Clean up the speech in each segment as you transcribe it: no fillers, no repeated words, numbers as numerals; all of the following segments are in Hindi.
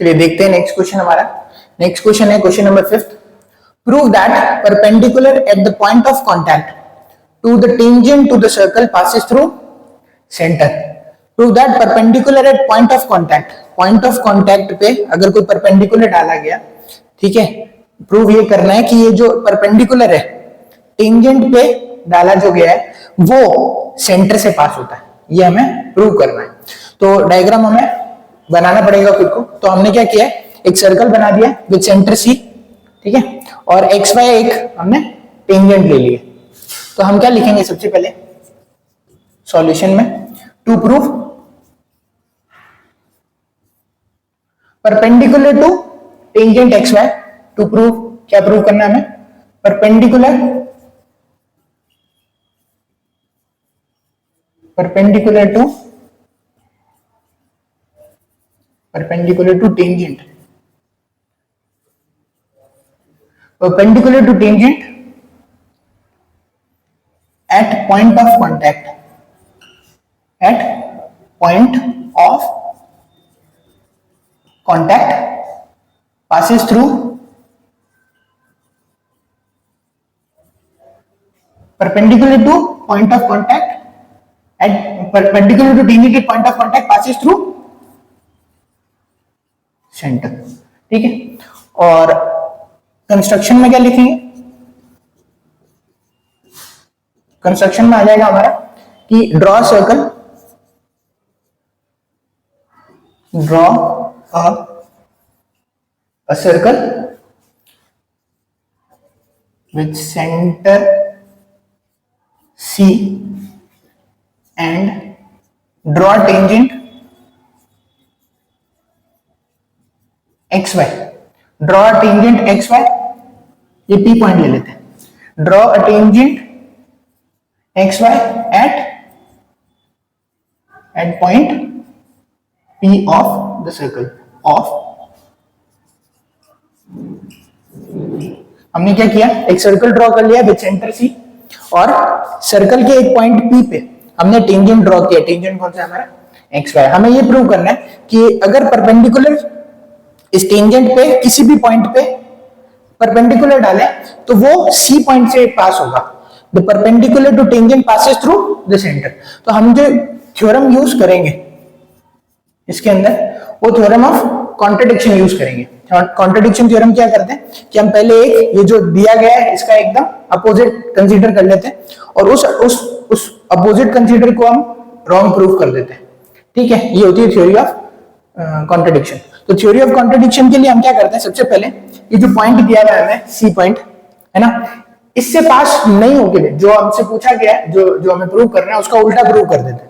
चलिए देखते हैं नेक्स्ट क्वेश्चन हमारा। नेक्स्ट क्वेश्चन है question number 5। Prove that perpendicular at the point of contact to the tangent to the circle passes through centre. Prove that perpendicular at point of contact, point of contact पे अगर कोई परपेंडिकुलर डाला गया, ठीक है, प्रूव ये करना है कि ये जो परपेंडिकुलर है टेंजेंट पे डाला जो गया है वो सेंटर से पास होता है, ये हमें प्रूव करना है। तो डायग्राम हमें बनाना पड़ेगा खुद को। तो हमने क्या किया है, एक सर्कल बना दिया विद सेंटर सी, ठीक है, और एक्स वाई एक हमने टेंजेंट ले लिए। तो हम क्या लिखेंगे सबसे पहले सॉल्यूशन में, to prove perpendicular to tangent X Y. To prove, क्या प्रूव करना है हमें, perpendicular to tangent, perpendicular to tangent at point of contact, at point of contact passes through perpendicular to point of contact at perpendicular to tangent at point of contact passes through center, ठीक है। और कंस्ट्रक्शन में क्या लिखेंगे, कंस्ट्रक्शन में आ जाएगा हमारा कि draw circle, draw a circle with centre C and draw tangent X Y. Draw a tangent X Y, ये पी पॉइंट ले लेते हैं। Draw a tangent X Y at point P of the circle of. हमने क्या किया, एक सर्कल ड्रॉ कर लिया विद सेंटर सी और सर्कल के एक पॉइंट पी पे हमने टेंजेंट ड्रॉ किया। टेंजेंट कौन सा हमारा, एक्स वाई। हमें ये प्रूव करना है कि अगर परपेंडिकुलर इस टेंजेंट पे किसी भी पॉइंट पे परपेंडिकुलर डाले तो वो सी पॉइंट से पास होगा। The perpendicular to tangent passes through the centre. तो हम जो थ्योरम यूज करेंगे इसके अंदर वो थ्योरम ऑफ कॉन्ट्रडिक्शन यूज करेंगे। कॉन्ट्रडिक्शन थ्योरम क्या करते हैं कि हम पहले एक ये जो दिया गया है इसका एकदम अपोजिट कंसीडर कर लेते हैं और उस अपोजिट कंसीडर को हम रॉन्ग प्रूफ कर देते हैं, ठीक है। ये होती है थ्योरी ऑफ कॉन्ट्रडिक्शन। तो थ्योरी ऑफ कॉन्ट्रडिक्शन के लिए हम क्या करते हैं, सबसे पहले ये जो पॉइंट दिया हुआ है हमें सी पॉइंट, है ना, इससे पास नहीं होके जो हमसे पूछा गया है, जो हमें प्रूव करना है उसका उल्टा प्रूव कर देते हैं।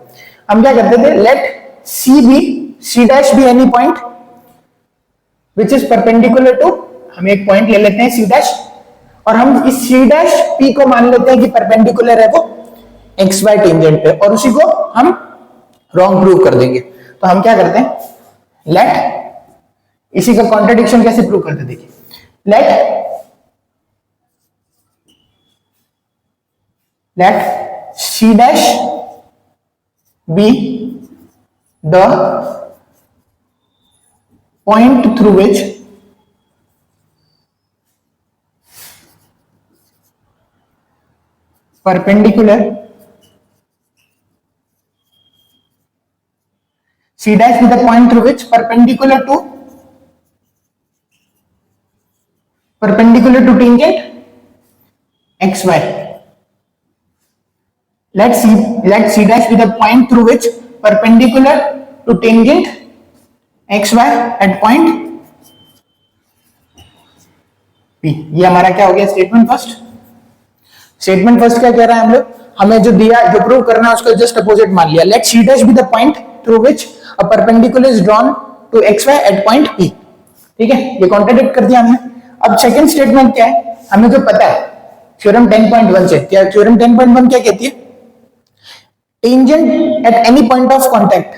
हम क्या करते थे, let C dash be any point which is perpendicular to, हम एक पॉइंट ले लेते हैं सी डैश और हम इस सी डैश पी को मान लेते हैं कि परपेंडिकुलर है वो एक्स वाई टेंजेंट पे और उसी को हम रॉन्ग प्रूव कर देंगे। तो हम क्या करते हैं, लेट, इसी का कॉन्ट्रडिक्शन कैसे प्रूव करते, देखिए, let C dash be the point through which perpendicular, C dash be the point through which perpendicular to tangent xy. Let C dash be the point through which perpendicular to tangent xy at point P. ये हमारा क्या हो गया, स्टेटमेंट फर्स्ट। स्टेटमेंट फर्स्ट क्या कह रहा है हम लोग, हमें जो दिया, जो प्रूव करना है उसका जस्ट अपोजिट मान लिया। लेट C dash be the point through which a perpendicular is drawn to xy at point P, ठीक है, ये कॉन्ट्रडिक्ट कर दिया हमने। अब सेकंड स्टेटमेंट क्या है, हमें जो पता है थ्योरम 10.1 से, क्या थ्योरम 10.1 क्या कहती है, tangent at any point of contact,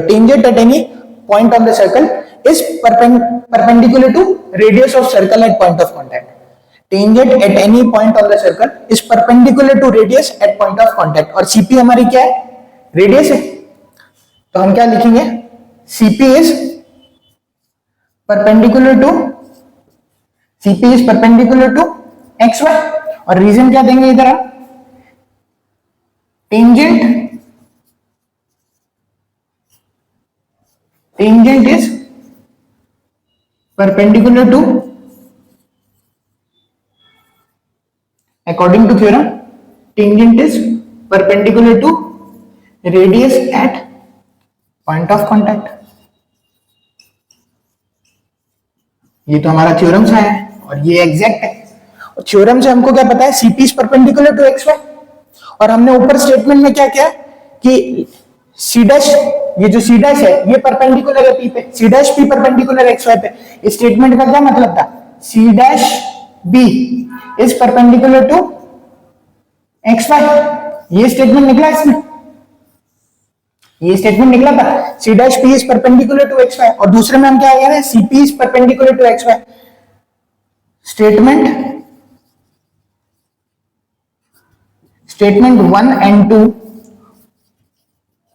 tangent at any point on the circle is perpendicular to radius of circle at point of contact. Tangent at any point on the circle is perpendicular to radius at point of contact. और सीपी हमारी क्या है, रेडियस है। तो हम क्या लिखेंगे, CP is perpendicular to CP is perpendicular to XY। और रीजन क्या देंगे इधर हम, tangent is perpendicular to, according to theorem, tangent is perpendicular to radius at point of contact। ये तो हमारा थ्योरम से है और ये एग्जैक्ट है। और थ्योरम से हमको क्या पता है, CP is perpendicular to XY। और हमने ऊपर स्टेटमेंट में क्या किया कि C डैश, ये जो C डैश है ये परपेंडिकुलर है P पे, C डैश P परपेंडिकुलर है XY पे। इस स्टेटमेंट का क्या मतलब था, C dash B is perpendicular to XY। ये स्टेटमेंट निकला इसमें, ये स्टेटमेंट निकला था C dash P is perpendicular to XY। और दूसरे में हम क्या कह रहे हैं, CP is perpendicular to XY। Statement 1 and 2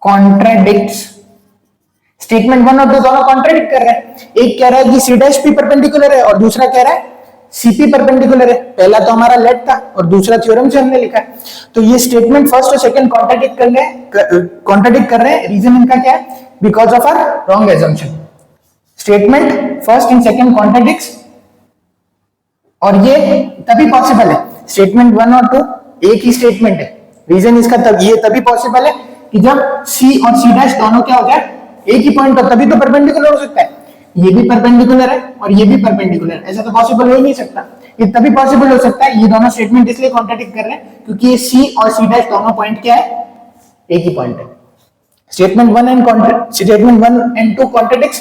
contradicts. Statement 1 और 2 दोनों कॉन्ट्राडिक्ट कर रहे हैं। एक कह रहा है कि C डैश P परपेंडिकुलर है और दूसरा कह रहा है CP परपेंडिकुलर है। पहला तो हमारा लेट था और दूसरा थ्योरम से हमने लिखा है। तो ये स्टेटमेंट फर्स्ट और सेकंड कॉन्ट्राडिक्ट कर रहे हैं। रीजन इनका क्या है, because of our wrong assumption. Statement first and second contradicts, और ये तभी पॉसिबल है, स्टेटमेंट 1 और 2 एक ही स्टेटमेंट है। रीजन इसका ये तभी पॉसिबल है कि जब C और C डैश दोनों क्या हो जाए, एक ही पॉइंट हो, तभी तो परपेंडिकुलर हो सकता है। ये भी परपेंडिकुलर है और ये भी परपेंडिकुलर है, ऐसा तो पॉसिबल हो ही नहीं सकता। ये तभी पॉसिबल हो सकता है, ये दोनों स्टेटमेंट इसलिए कॉन्ट्राडिक्ट कर रहे हैं क्योंकि ये C और C डैश दोनों पॉइंट क्या है, एक ही पॉइंट है। Statement 1 and 2 contradicts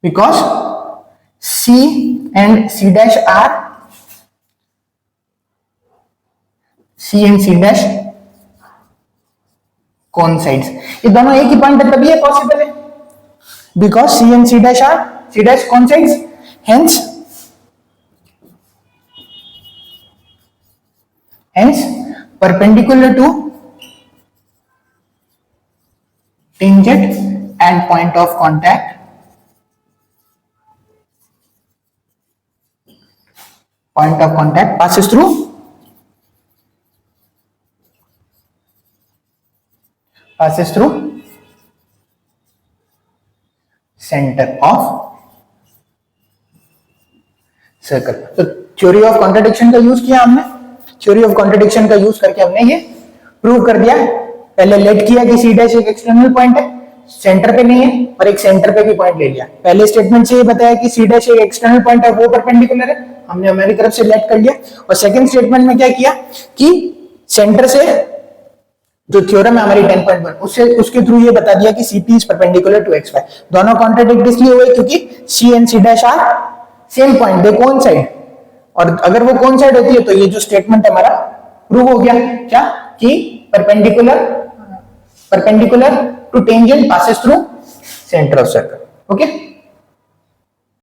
because C and C dash coincides। ये दोनों एक ही पॉइंट है तभी ये पॉसिबल है, because C and C dash coincides, hence perpendicular to tangent at point of contact passes through center of circle. तो थ्योरी ऑफ कॉन्ट्रडिक्शन का यूज किया हमने, थ्योरी ऑफ कॉन्ट्रडिक्शन का यूज करके हमने ये प्रूव कर दिया। पहले लेट किया कि C डैश एक एक्सटर्नल पॉइंट है, सेंटर पे नहीं है, और एक सेंटर पे भी पॉइंट ले लिया। पहले स्टेटमेंट से ये बताया कि C डैश एक एक्सटर्नल पॉइंट है, वो परपेंडिकुलर है, हमने हमारी तरफ से लेट कर लिया। और सेकंड स्टेटमेंट में क्या किया कि सेंटर से जो थ्योरम है हमारी 10.1 उसके थ्रू ये बता दिया कि CP is perpendicular to XY। दोनों कॉन्ट्राडिक्ट इसलिए हुए क्योंकि C and C dash are same point, they coincide. और अगर वो कोइंसाइड होती है तो ये जो स्टेटमेंट हमारा प्रूव हो गया, क्या कि perpendicular to tangent passes through center of circle। Okay.